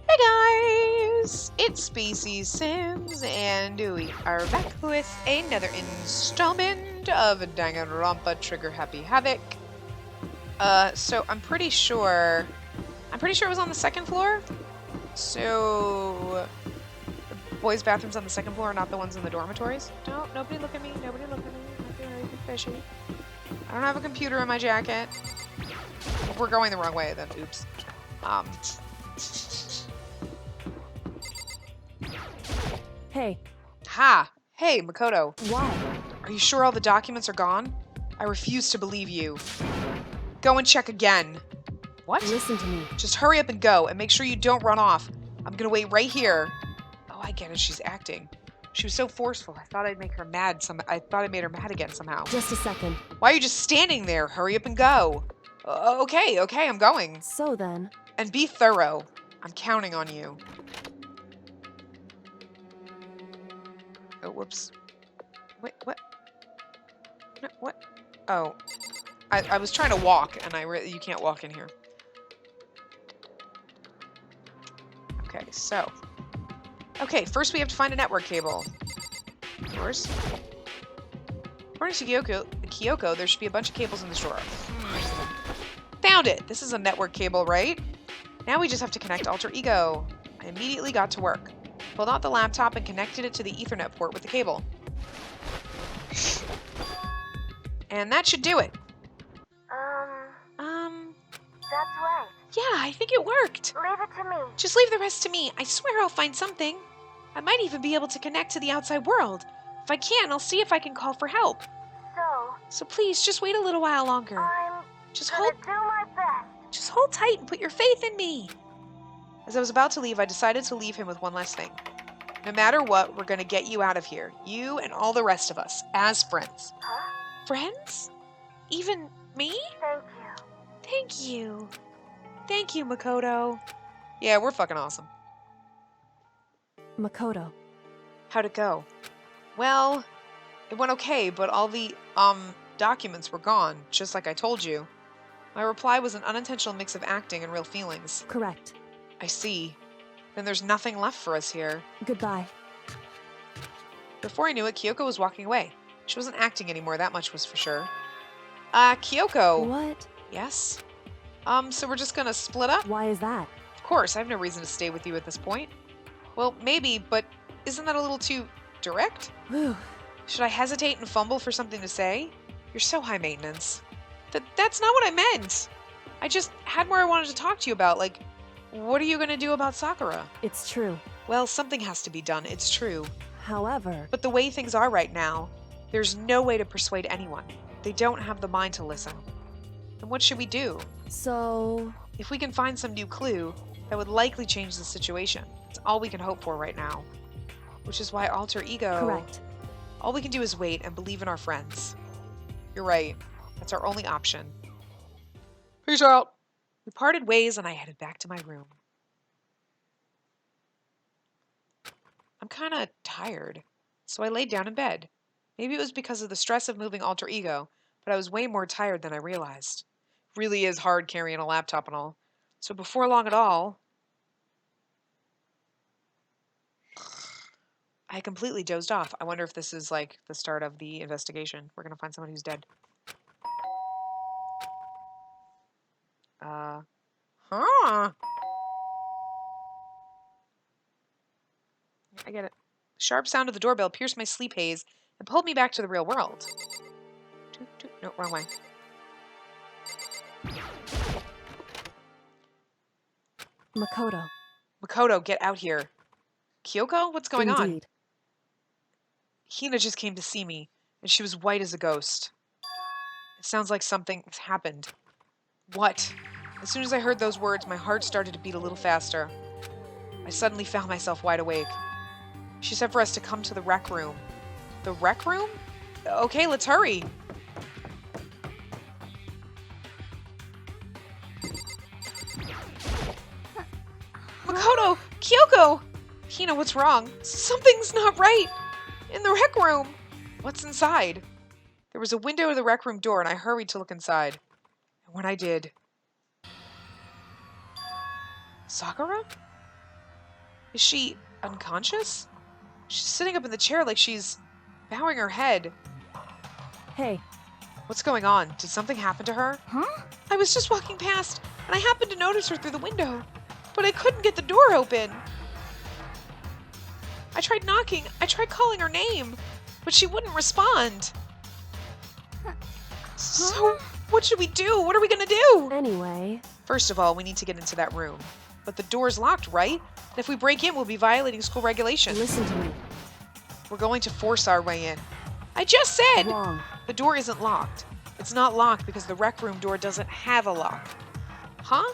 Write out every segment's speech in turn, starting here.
Hey guys, it's Spacey Sims, and we are back with another installment of Danganronpa Trigger Happy Havoc. So I'm pretty sure it was on the second floor. So the boys' bathrooms on the second floor, not the ones in the dormitories. No, nobody look at me. Nobody look at me. Not doing anything fishy. I don't have a computer in my jacket. If we're going the wrong way, then oops. Hey. Ha! Hey, Makoto. Why? Are you sure all the documents are gone? I refuse to believe you. Go and check again. What? Listen to me. Just hurry up and go, and make sure you don't run off. I'm gonna wait right here. Oh, I get it. She's acting. She was so forceful. I thought I'd make her mad. I thought I made her mad again somehow. Just a second. Why are you just standing there? Hurry up and go. Okay, I'm going. So then. And be thorough. I'm counting on you. Oh, whoops. Wait, what? No, what? Oh. I was trying to walk, and you can't walk in here. Okay, so. Okay, first we have to find a network cable. Yours? According to Kyoko, there should be a bunch of cables in the drawer. Found it! This is a network cable, right? Now we just have to connect Alter Ego. I immediately got to work. Pulled out the laptop and connected it to the Ethernet port with the cable. And that should do it. That's right. Yeah, I think it worked. Leave it to me. Just leave the rest to me. I swear I'll find something. I might even be able to connect to the outside world. If I can, I'll see if I can call for help. So please, just wait a little while longer. I'm Just gonna do my best. Just hold tight and put your faith in me. As I was about to leave, I decided to leave him with one last thing. No matter what, we're gonna get you out of here. You and all the rest of us, as friends. Huh? Friends? Even me? Thank you. Thank you. Thank you, Makoto. Yeah, we're fucking awesome. Makoto. How'd it go? Well, it went okay, but all the, documents were gone, just like I told you. My reply was an unintentional mix of acting and real feelings. Correct. I see. Then there's nothing left for us here. Goodbye. Before I knew it, Kyoko was walking away. She wasn't acting anymore, that much was for sure. Kyoko! What? Yes? So we're just gonna split up? Why is that? Of course, I have no reason to stay with you at this point. Well, maybe, but isn't that a little too direct? Whew. Should I hesitate and fumble for something to say? You're so high maintenance. That's not what I meant! I just had more I wanted to talk to you about, like, what are you gonna do about Sakura? It's true. Well, something has to be done, it's true. However. But the way things are right now, there's no way to persuade anyone. They don't have the mind to listen. Then what should we do? So. If we can find some new clue, that would likely change the situation. It's all we can hope for right now. Which is why Alter Ego... Correct. All we can do is wait and believe in our friends. You're right. That's our only option. Peace out! We parted ways and I headed back to my room. I'm kinda tired, so I laid down in bed. Maybe it was because of the stress of moving Alter Ego, but I was way more tired than I realized. It really is hard carrying a laptop and all. So before long at all, I completely dozed off. I wonder if this is like the start of the investigation. We're gonna find someone who's dead. Huh? I get it. The sharp sound of the doorbell pierced my sleep haze and pulled me back to the real world. No, wrong way. Makoto. Makoto, get out here. Kyoko, what's going on? Indeed. Hina just came to see me, and she was white as a ghost. It sounds like something's happened. What? As soon as I heard those words, my heart started to beat a little faster. I suddenly found myself wide awake. She said for us to come to the rec room. The rec room? Okay, let's hurry. Makoto! Kyoko! Hina, what's wrong? Something's not right! In the rec room! What's inside? There was a window to the rec room door and I hurried to look inside. And when I did... Sakura? Is she unconscious? She's sitting up in the chair like she's bowing her head. Hey. What's going on? Did something happen to her? Huh? I was just walking past, and I happened to notice her through the window, but I couldn't get the door open. I tried knocking. I tried calling her name, but she wouldn't respond. So, what should we do? What are we gonna do? Anyway. First of all, we need to get into that room. But the door's locked, right? And if we break in, we'll be violating school regulations. Listen to me. We're going to force our way in. I just said! Wrong. The door isn't locked. It's not locked because the rec room door doesn't have a lock. Huh?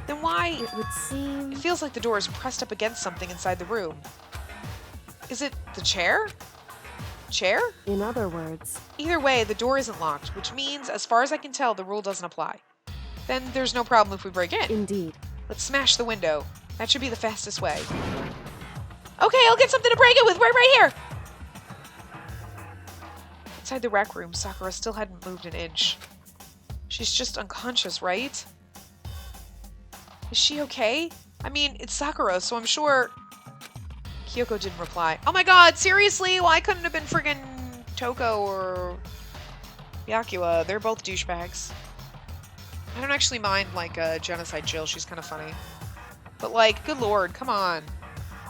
Then why? It would seem... It feels like the door is pressed up against something inside the room. Is it the chair? Chair? In other words... Either way, the door isn't locked, which means, as far as I can tell, the rule doesn't apply. Then there's no problem if we break in. Indeed. Let's smash the window. That should be the fastest way. Okay, I'll get something to break it with right here! Inside the rec room, Sakura still hadn't moved an inch. She's just unconscious, right? Is she okay? I mean, it's Sakura, so I'm sure... Kyoko didn't reply. Oh my god, seriously? Why couldn't it have been friggin' Toko or Byakuya? They're both douchebags. I don't actually mind, like, Genocide Jill. She's kind of funny. But, like, good lord, come on.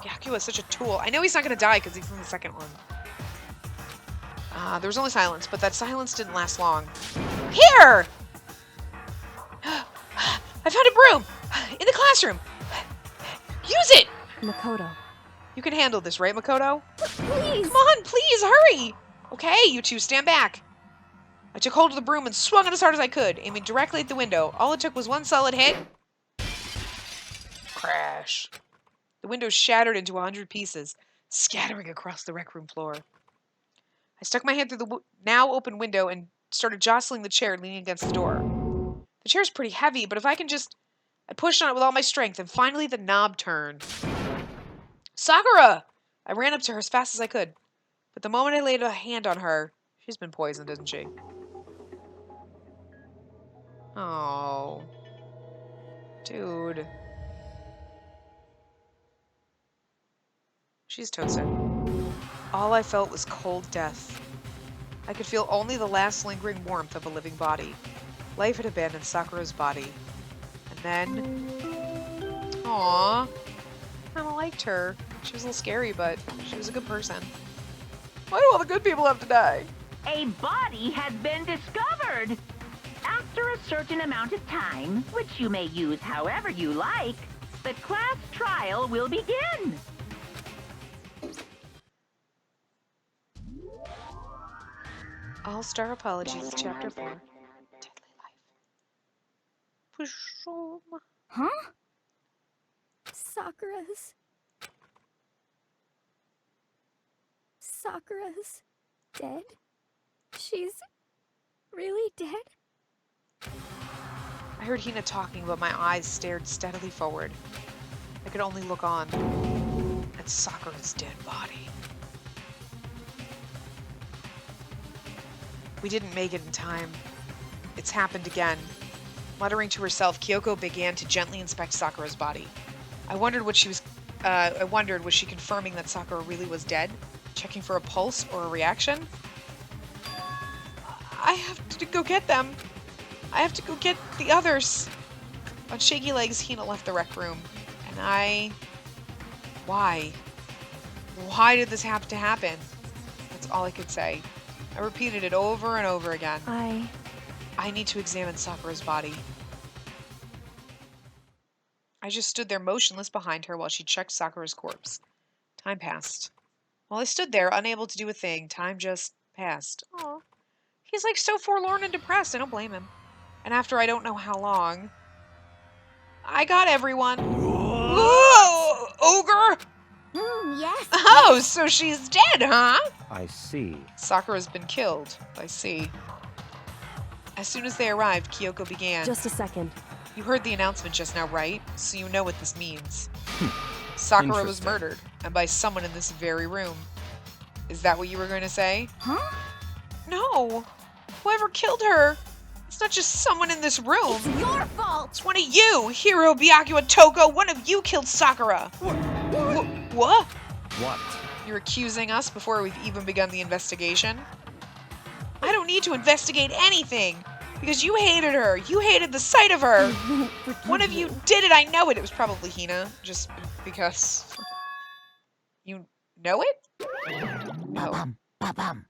Byakuya is such a tool. I know he's not gonna die because he's in the second one. There was only silence, but that silence didn't last long. Here! I found a broom! In the classroom! Use it! Makoto. You can handle this, right, Makoto? Please! Come on, please, hurry! Okay, you two, stand back. I took hold of the broom and swung it as hard as I could, aiming directly at the window. All it took was one solid hit. Crash. The window shattered into 100 pieces, scattering across the rec room floor. I stuck my hand through the now open window and started jostling the chair leaning against the door. The chair's pretty heavy, but if I can just... I pushed on it with all my strength, and finally the knob turned. Sakura! I ran up to her as fast as I could. But the moment I laid a hand on her... She's been poisoned, isn't she? Oh. Dude. She's toasted. All I felt was cold death. I could feel only the last lingering warmth of a living body. Life had abandoned Sakura's body. And then... Aww. I kinda liked her. She was a little scary, but she was a good person. Why do all the good people have to die? A body has been discovered! After a certain amount of time, which you may use however you like, the class trial will begin. All-Star Apologies, Chapter 4. Deadly Life. Pushum. Huh? Sakura's dead? She's really dead? I heard Hina talking, but my eyes stared steadily forward. I could only look on at Sakura's dead body. We didn't make it in time. It's happened again. Muttering to herself, Kyoko began to gently inspect Sakura's body. I wondered, was she confirming that Sakura really was dead? Checking for a pulse or a reaction? I have to go get them. I have to go get the others. On shaky legs, Hina left the rec room. And Why? Why did this have to happen? That's all I could say. I repeated it over and over again. I need to examine Sakura's body. I just stood there motionless behind her while she checked Sakura's corpse. Time passed. While I stood there, unable to do a thing, time just passed. Aw. He's like so forlorn and depressed. I don't blame him. And after I don't know how long, I got everyone. Whoa! Ogre! Yes. Oh, so she's dead, huh? I see. Sakura's been killed. I see. As soon as they arrived, Kyoko began. Just a second. You heard the announcement just now, right? So you know what this means. Sakura was Interesting. murdered, and by someone in this very room. Is that what you were going to say? Huh? No! Whoever killed her! It's not just someone in this room! It's your fault! It's one of you! Hiro, Byakuya, Toko! One of you killed Sakura! What? What? You're accusing us before we've even begun the investigation? I don't need to investigate anything, because you hated her. You hated the sight of her. One of you did it. I know it. It was probably Hina, just because. You know it? No. Ba-bum, ba-bum.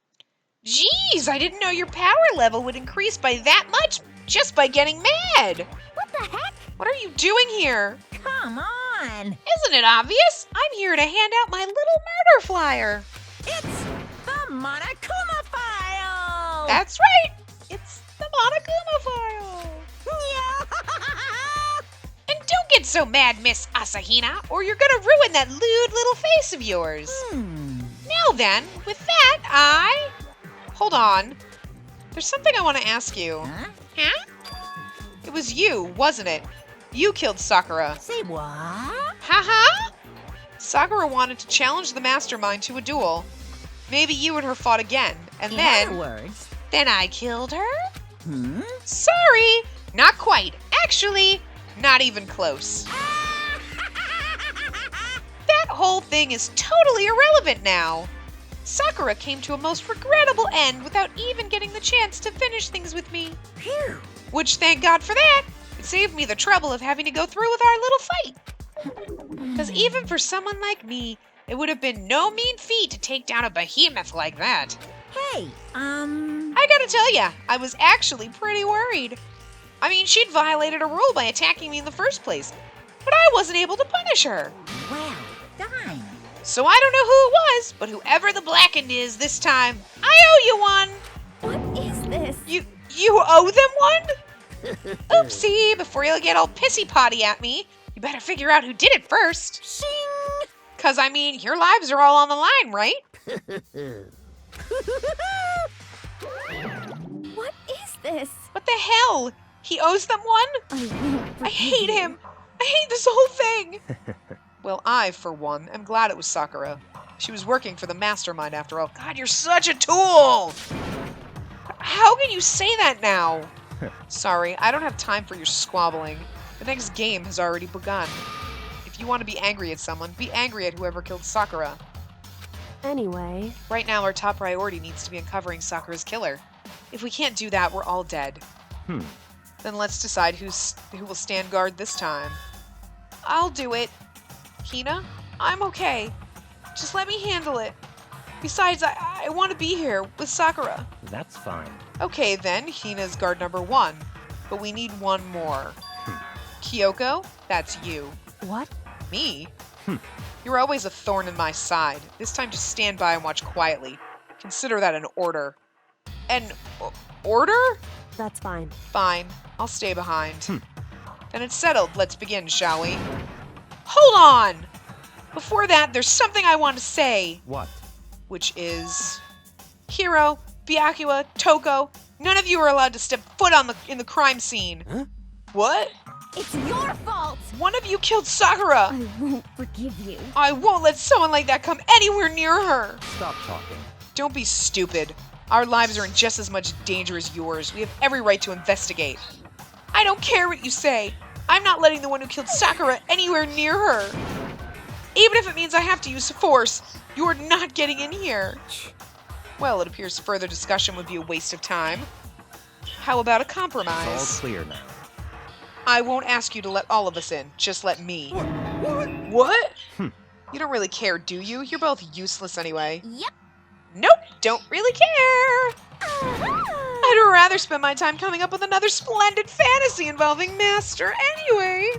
Jeez, I didn't know your power level would increase by that much just by getting mad. What the heck? What are you doing here? Come on. Isn't it obvious? I'm here to hand out my little murder flyer. It's the Monokuma file. That's right. It's the Monokuma file. And don't get so mad, Miss Asahina, or you're gonna ruin that lewd little face of yours. Now then, with that, Hold on. There's something I want to ask you. Huh? It was you, wasn't it? You killed Sakura. Say what? Haha! Sakura wanted to challenge the mastermind to a duel. Maybe you and her fought again, and In then... other words. Then I killed her? Hmm? Sorry! Not quite. Actually, not even close. That whole thing is totally irrelevant now. Sakura came to a most regrettable end without even getting the chance to finish things with me. Phew. Which, thank God for that, it saved me the trouble of having to go through with our little fight. Because even for someone like me, it would have been no mean feat to take down a behemoth like that. Hey, I gotta tell ya, I was actually pretty worried. I mean, she'd violated a rule by attacking me in the first place, but I wasn't able to punish her. well done. So I don't know who it was, but whoever the blackened is this time, I owe you one. What is this? You owe them one? Oopsie, before you get all pissy potty at me, you better figure out who did it first. Shing. 'Cause I mean, your lives are all on the line, right? What is this? What the hell? He owes them one? I won't I forgive hate you. him. I hate this whole thing. Well, I, for one, am glad it was Sakura. She was working for the mastermind after all. God, you're such a tool! How can you say that now? Sorry, I don't have time for your squabbling. The next game has already begun. If you want to be angry at someone, be angry at whoever killed Sakura. Anyway, Right now, our top priority needs to be uncovering Sakura's killer. If we can't do that, we're all dead. Then let's decide who will stand guard this time. I'll do it. Hina, I'm okay. Just let me handle it. Besides, I want to be here with Sakura. That's fine. Okay then, Hina's guard number 1. But we need one more. Kyoko, that's you. what? Me? You're always a thorn in my side. This time just stand by and watch quietly. Consider that an order. An order? That's fine. Fine. I'll stay behind. Then it's settled. Let's begin, shall we? Hold on! Before that, there's something I want to say. What? Which is... Hiro, Byakuya, Toko, none of you are allowed to step foot in the crime scene. Huh? What? It's your fault! One of you killed Sakura! I won't forgive you. I won't let someone like that come anywhere near her! Stop talking. Don't be stupid. Our lives are in just as much danger as yours. We have every right to investigate. I don't care what you say. I'm not letting the one who killed Sakura anywhere near her. Even if it means I have to use force, you're not getting in here. Well, it appears further discussion would be a waste of time. How about a It's compromise? all clear now. I won't ask you to let all of us in. Just let me. What? You don't really care, do you? You're both useless anyway. Yep. Nope, don't really care. I'd rather spend my time coming up with another splendid fantasy involving Master anyway.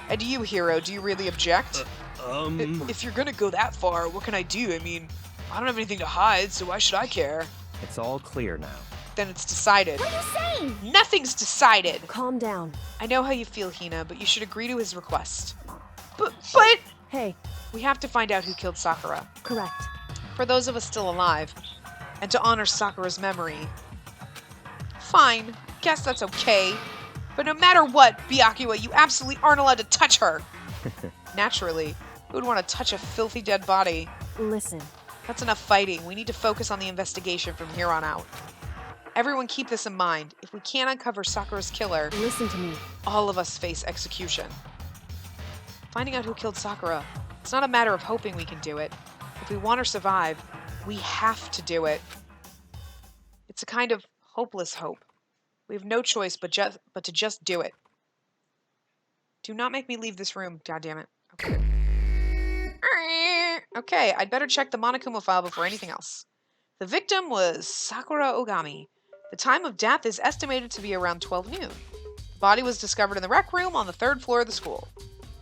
And you, Hiro, do you really object? If you're gonna go that far, what can I do? I mean, I don't have anything to hide, so why should I care? It's all clear now. Then it's decided. What are you saying? Nothing's decided. Calm down. I know how you feel, Hina, but you should agree to his request. But Hey, we have to find out who killed Sakura. correct. For those of us still alive, and to honor Sakura's memory. Fine, guess that's okay. But no matter what, Byakuya, you absolutely aren't allowed to touch her. Naturally, who would want to touch a filthy dead body? Listen, That's enough fighting. We need to focus on the investigation from here on out. Everyone keep this in mind. If we can't uncover Sakura's killer, listen to me. all of us face execution. Finding out who killed Sakura It's not a matter of hoping we can do it. If we want to survive, we have to do it. It's a kind of hopeless hope. We have no choice but to just do it. Do not make me leave this room, goddammit. Okay. Okay, I'd better check the Monokuma file before anything else. The victim was Sakura Ogami. The time of death is estimated to be around 12 noon. The body was discovered in the rec room on the 3rd floor of the school.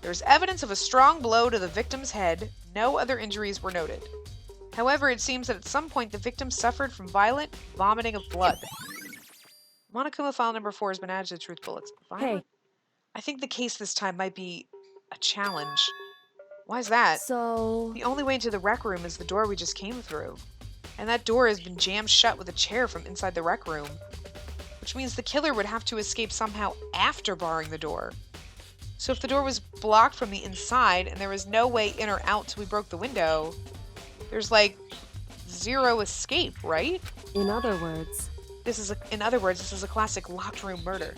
There is evidence of a strong blow to the victim's head. No other injuries were noted. However, it seems that at some point the victim suffered from violent vomiting of blood. Monokuma file number 4 has been added to the truth bullets. Violent? Hey. I think the case this time might be a challenge. Why is that? So... The only way into the rec room is the door we just came through. And that door has been jammed shut with a chair from inside the rec room. Which means the killer would have to escape somehow after barring the door. So if the door was blocked from the inside and there was no way in or out till we broke the window, there's like zero escape, right? In other words... This is a classic locked room murder.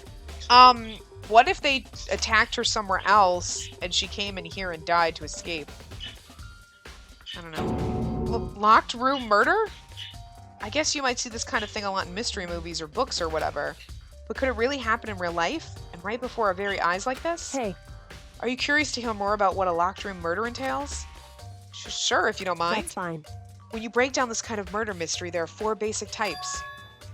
What if they attacked her somewhere else and she came in here and died to escape? I don't know. Locked room murder? I guess you might see this kind of thing a lot in mystery movies or books or whatever. But could it really happen in real life? And right before our very eyes like this? Hey. Are you curious to hear more about what a locked room murder entails? Sure, if you don't mind. That's fine. When you break down this kind of murder mystery, there are 4 basic types.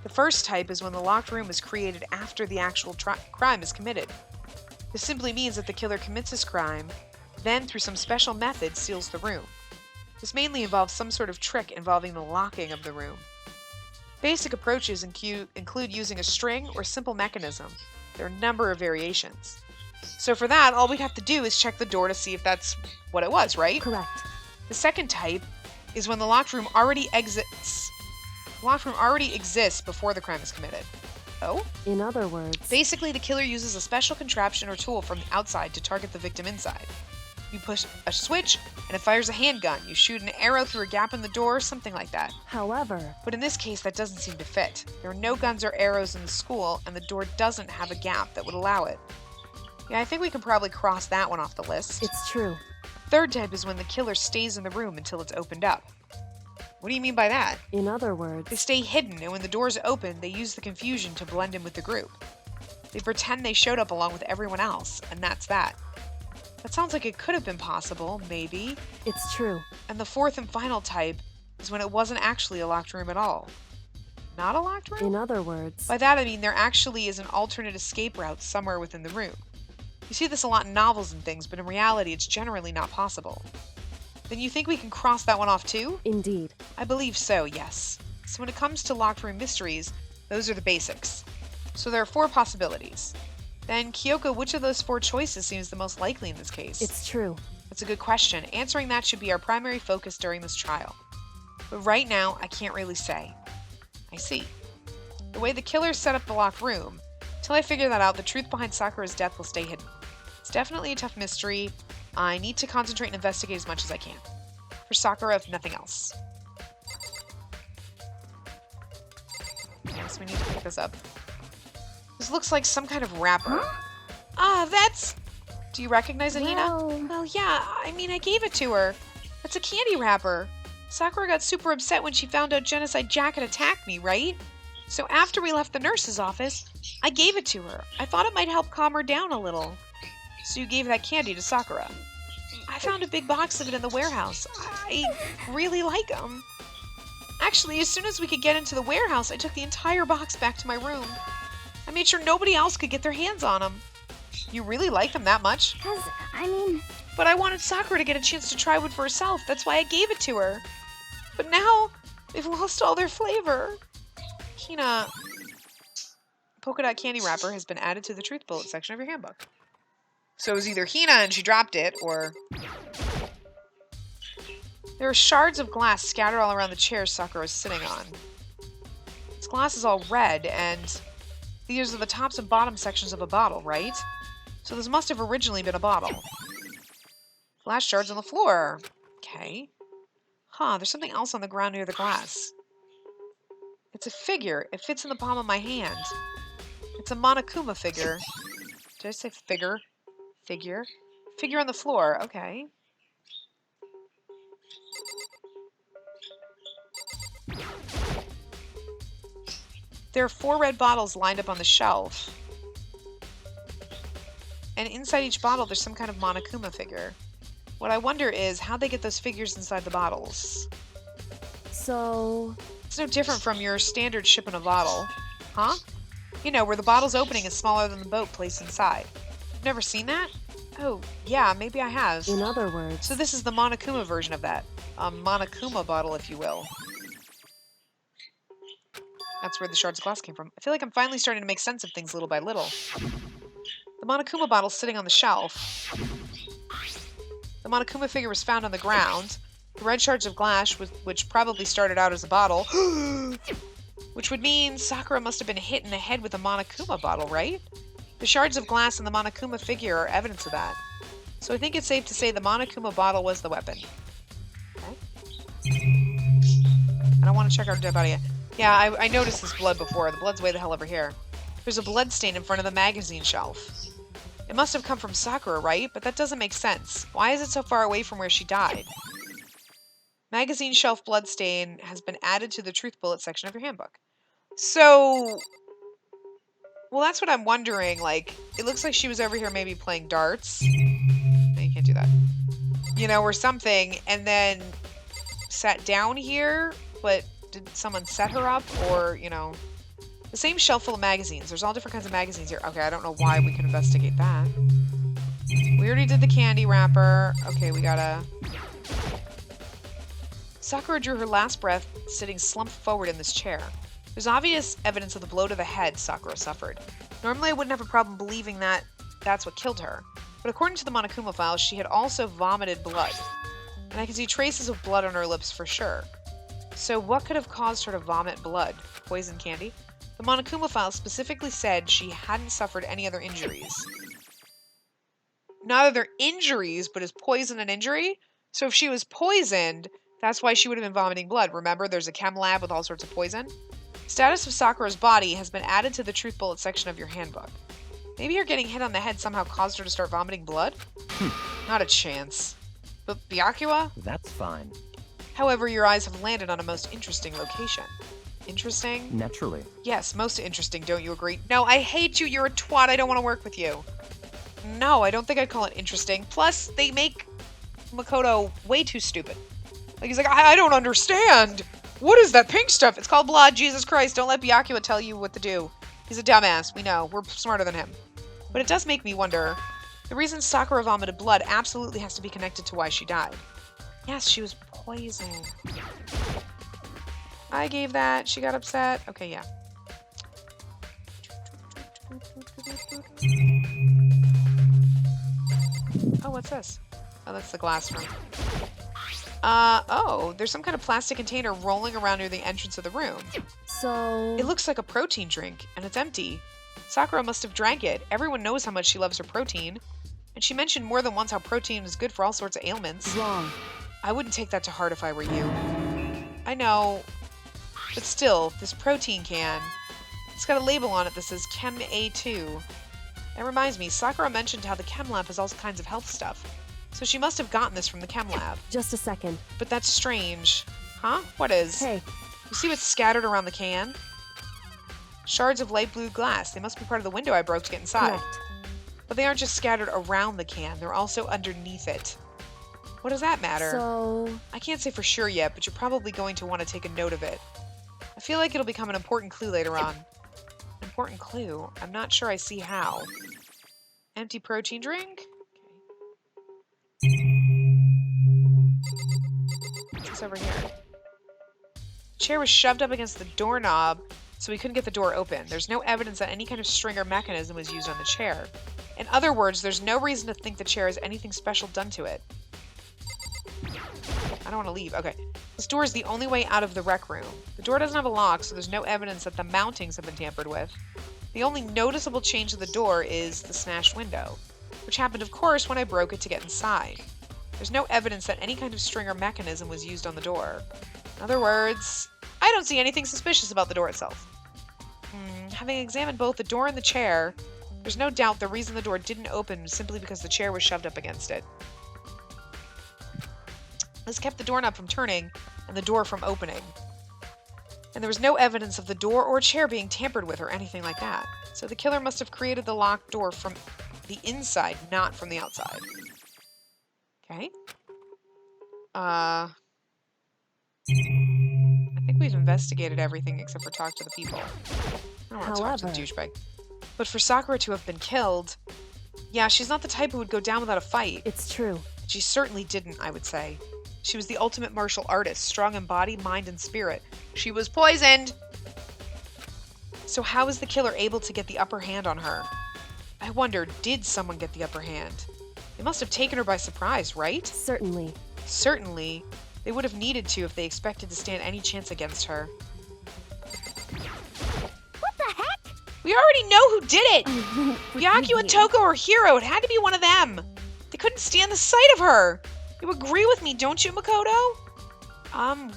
The first type is when the locked room is created after the actual crime is committed. This simply means that the killer commits his crime, then through some special method seals the room. This mainly involves some sort of trick involving the locking of the room. Basic approaches include using a string or simple mechanism. There are a number of variations. So for that, all we'd have to do is check the door to see if that's what it was, right? Correct. The second type is when the locked room already exists. The locked room already exists before the crime is committed. Oh? In other words... Basically, the killer uses a special contraption or tool from the outside to target the victim inside. You push a switch, and it fires a handgun. You shoot an arrow through a gap in the door, something like that. However... But in this case, that doesn't seem to fit. There are no guns or arrows in the school, and the door doesn't have a gap that would allow it. Yeah, I think we can probably cross that one off the list. It's true. Third type is when the killer stays in the room until it's opened up. What do you mean by that? In other words... They stay hidden, and when the doors open, they use the confusion to blend in with the group. They pretend they showed up along with everyone else, and that's that. That sounds like it could have been possible, maybe. It's true. And the fourth and final type is when it wasn't actually a locked room at all. Not a locked room? In other words... By that I mean there actually is an alternate escape route somewhere within the room. You see this a lot in novels and things, but in reality it's generally not possible. Then you think we can cross that one off too? Indeed. I believe so, yes. So when it comes to locked room mysteries, those are the basics. So there are 4 possibilities. Then, Kyoko, which of those 4 choices seems the most likely in this case? It's true. That's a good question. Answering that should be our primary focus during this trial. But right now, I can't really say. I see. The way the killer set up the locked room, till I figure that out, the truth behind Sakura's death will stay hidden. It's definitely a tough mystery. I need to concentrate and investigate as much as I can. For Sakura, if nothing else. Yes, we need to pick this up. This looks like some kind of wrapper. Ah, that's... Do you recognize it, Hina? Well, yeah, I mean, I gave it to her. That's a candy wrapper. Sakura got super upset when she found out Genocide Jack had attacked me, right? So after we left the nurse's office, I gave it to her. I thought it might help calm her down a little. So you gave that candy to Sakura. I found a big box of it in the warehouse. I really like them. Actually, as soon as we could get into the warehouse, I took the entire box back to my room. I made sure nobody else could get their hands on them. You really like them that much? I mean... But I wanted Sakura to get a chance to try one for herself. That's why I gave it to her. But now, they've lost all their flavor. Hina, polka dot candy wrapper has been added to the truth bullet section of your handbook. So it was either Hina and she dropped it, or... There are shards of glass scattered all around the chair Sakura is sitting on. This glass is all red, and these are the tops and bottom sections of a bottle, right? So this must have originally been a bottle. Glass shards on the floor. Okay. Huh, there's something else on the ground near the glass. It's a figure. It fits in the palm of my hand. It's a Monokuma figure. Did I say figure? Figure? Figure on the floor. Okay. There are 4 red bottles lined up on the shelf. And inside each bottle, there's some kind of Monokuma figure. What I wonder is how they get those figures inside the bottles. So, It's no different from your standard ship in a bottle. Huh? You know, where the bottle's opening is smaller than the boat placed inside. You've never seen that? Oh, yeah, maybe I have. in other words, So this is the Monokuma version of that. A Monokuma bottle, if you will. That's where the shards of glass came from. I feel like I'm finally starting to make sense of things little by little. The Monokuma bottle's sitting on the shelf. The Monokuma figure was found on the ground. The red shards of glass, which probably started out as a bottle, which would mean Sakura must have been hit in the head with a Monokuma bottle, right? The shards of glass and the Monokuma figure are evidence of that. So I think it's safe to say the Monokuma bottle was the weapon. Okay. I don't want to check our dead body yet. Yeah, I noticed this blood before. The blood's way the hell over here. There's a blood stain in front of the magazine shelf. It must have come from Sakura, right? But that doesn't make sense. Why is it so far away from where she died? Magazine shelf blood stain has been added to the truth bullet section of your handbook. So, well, that's what I'm wondering. Like, it looks like she was over here maybe playing darts. No, you can't do that. You know, or something, and then sat down here, but did someone set her up? Or, you know, the same shelf full of magazines. There's all different kinds of magazines here. Okay, I don't know why we can investigate that. We already did the candy wrapper. Okay, we gotta... Sakura drew her last breath, sitting slumped forward in this chair. There's obvious evidence of the blow to the head Sakura suffered. Normally I wouldn't have a problem believing that that's what killed her. But according to the Monokuma files, she had also vomited blood. And I can see traces of blood on her lips for sure. So what could have caused her to vomit blood? Poison candy? The Monokuma file specifically said she hadn't suffered any other injuries. Not other injuries, but is poison an injury? So if she was poisoned, that's why she would have been vomiting blood. Remember, there's a chem lab with all sorts of poison? Status of Sakura's body has been added to the truth bullet section of your handbook. Maybe her getting hit on the head somehow caused her to start vomiting blood? Not a chance. But Byakuya? That's fine. However, your eyes have landed on a most interesting location. Interesting? Naturally. Yes, most interesting, don't you agree? No, I hate you, you're a twat, I don't want to work with you. No, I don't think I'd call it interesting. Plus, they make Makoto way too stupid. Like, he's like, I don't understand. What is that pink stuff? It's called blood, Jesus Christ, don't let Byakuya tell you what to do. He's a dumbass, we know, we're smarter than him. But it does make me wonder, the reason Sakura vomited blood absolutely has to be connected to why she died. Yes, she was poisoned. I gave that, she got upset. Okay, yeah. Oh, what's this? Oh, that's the glass room. Oh, there's some kind of plastic container rolling around near the entrance of the room. so... It looks like a protein drink, and it's empty. Sakura must have drank it. Everyone knows how much she loves her protein. And she mentioned more than once how protein is good for all sorts of ailments. wrong. I wouldn't take that to heart if I were you. I know, but still, this protein can, it's got a label on it that says Chem A2. That reminds me, Sakura mentioned how the Chem Lab has all kinds of health stuff. So she must have gotten this from the Chem Lab. Just a second. But that's strange. Huh? What is? Hey, You see what's scattered around the can? Shards of light blue glass. They must be part of the window I broke to get inside. correct. But they aren't just scattered around the can, they're also underneath it. What does that matter? So... I can't say for sure yet, but you're probably going to want to take a note of it. I feel like it'll become an important clue later on. An important clue? I'm not sure I see how. Empty protein drink? Okay. What's this over here? The chair was shoved up against the doorknob, so we couldn't get the door open. There's no evidence that any kind of string or mechanism was used on the chair. In other words, there's no reason to think the chair has anything special done to it. I don't want to leave. Okay. This door is the only way out of the rec room. The door doesn't have a lock, so there's no evidence that the mountings have been tampered with. The only noticeable change to the door is the smashed window, which happened, of course, when I broke it to get inside. There's no evidence that any kind of string or mechanism was used on the door. In other words, I don't see anything suspicious about the door itself. Having examined both the door and the chair, there's no doubt the reason the door didn't open was simply because the chair was shoved up against it. This kept the doorknob from turning and the door from opening. And there was no evidence of the door or chair being tampered with or anything like that. So the killer must have created the locked door from the inside, not from the outside. Okay. I think we've investigated everything except for talk to the people. I don't want to talk to the douchebag. But for Sakura to have been killed, yeah, she's not the type who would go down without a fight. It's true. She certainly didn't, I would say. She was the ultimate martial artist, strong in body, mind, and spirit. She was poisoned! So how is the killer able to get the upper hand on her? I wonder, did someone get the upper hand? They must have taken her by surprise, right? Certainly. Certainly. They would have needed to if they expected to stand any chance against her. What the heck? We already know who did it! Byakuya you. and Toko are hero. It had to be one of them. They couldn't stand the sight of her. You agree with me, don't you, Makoto?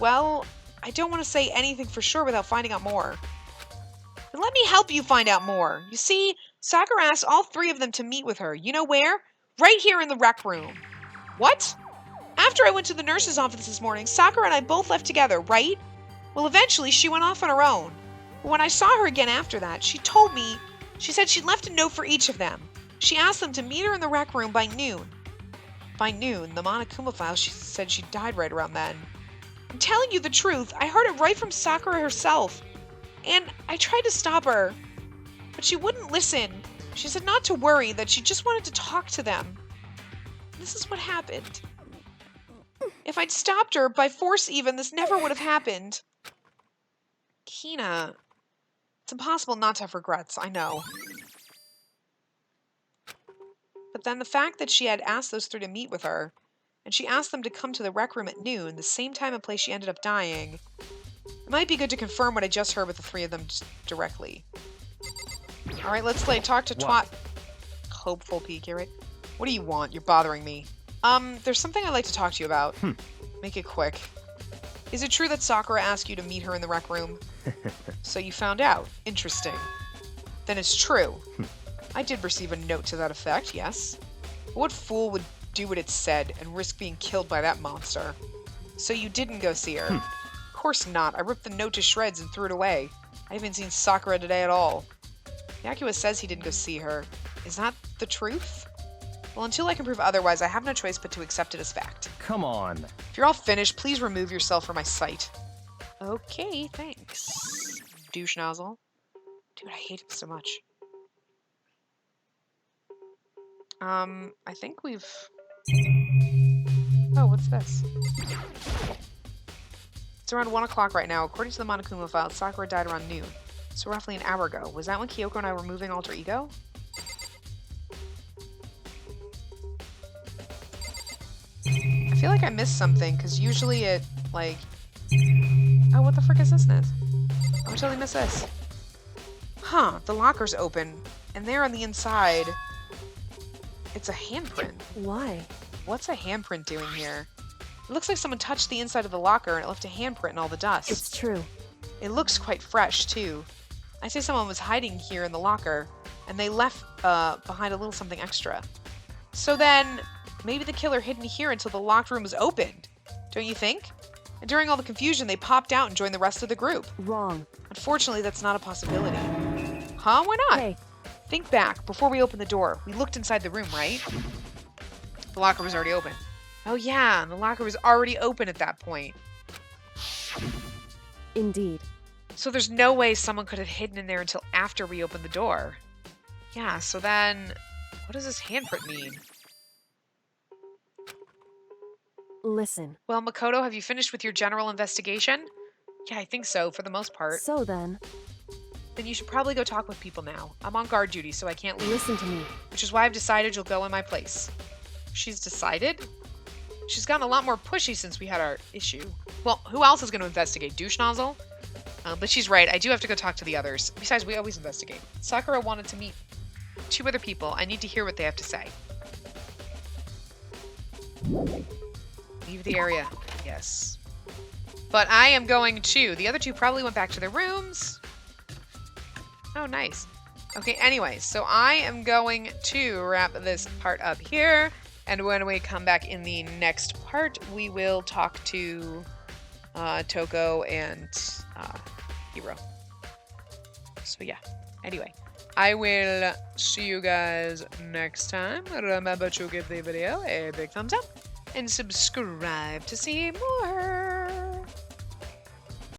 Well, I don't want to say anything for sure without finding out more. Then let me help you find out more. You see, Sakura asked all three of them to meet with her. You know where? Right here in the rec room. What? After I went to the nurse's office this morning, Sakura and I both left together, right? Well, eventually she went off on her own. But when I saw her again after that, she said she'd left a note for each of them. She asked them to meet her in the rec room by noon. By noon, the Monokuma file, she said she died right around then. I'm telling you the truth, I heard it right from Sakura herself. And I tried to stop her, but she wouldn't listen. She said not to worry, that she just wanted to talk to them. This is what happened. If I'd stopped her, by force even, this never would have happened. Kina, it's impossible not to have regrets, I know. But then the fact that she had asked those three to meet with her, and she asked them to come to the rec room at noon, the same time and place she ended up dying, it might be good to confirm what I just heard with the three of them directly. Alright, let's talk to Twat. Hopeful peek here, right? What do you want? You're bothering me. There's something I'd like to talk to you about. Make it quick. Is it true that Sakura asked you to meet her in the rec room? So you found out. Interesting. Then it's true. I did receive a note to that effect, yes. But what fool would do what it said and risk being killed by that monster? So you didn't go see her? Of course not. I ripped the note to shreds and threw it away. I haven't seen Sakura today at all. Byakuya says he didn't go see her. Is that the truth? Well, until I can prove otherwise, I have no choice but to accept it as fact. Come on. If you're all finished, please remove yourself from my sight. Okay, thanks. Douche nozzle. Dude, I hate him so much. I think we've... Oh, what's this? It's around 1 o'clock right now. According to the Monokuma file, Sakura died around noon. So roughly an hour ago. Was that when Kyoko and I were moving Alter Ego? I feel like I missed something, because usually it, like... Oh, what the frick is this? I totally missed this. Huh, the locker's open. And there on the inside... It's a handprint. Why? What's a handprint doing here? It looks like someone touched the inside of the locker and it left a handprint in all the dust. It's true. It looks quite fresh, too. I say someone was hiding here in the locker, and they left behind a little something extra. So then, maybe the killer hid in here until the locked room was opened. Don't you think? And during all the confusion, they popped out and joined the rest of the group. Wrong. Unfortunately, that's not a possibility. Huh? Why not? Hey, Think back, before we opened the door, we looked inside the room, right? The locker was already open. Oh yeah, the locker was already open at that point. indeed. So there's no way someone could have hidden in there until after we opened the door. Yeah, so then, what does this handprint mean? Listen. Well, Makoto, have you finished with your general investigation? Yeah, I think so, for the most part. So then, Then you should probably go talk with people now. I'm on guard duty, so I can't leave. listen to me. Which is why I've decided you'll go in my place. She's decided? She's gotten a lot more pushy since we had our issue. Well, who else is going to investigate? Douche nozzle? But she's right. I do have to go talk to the others. Besides, we always investigate. Sakura wanted to meet 2 other people. I need to hear what they have to say. Leave the area. Yes. But I am going to. The other 2 probably went back to their rooms. Oh, nice. Okay, anyways, so I am going to wrap this part up here. And when we come back in the next part, we will talk to Toko and hero. So yeah. Anyway, I will see you guys next time. Remember to give the video a big thumbs up and subscribe to see more.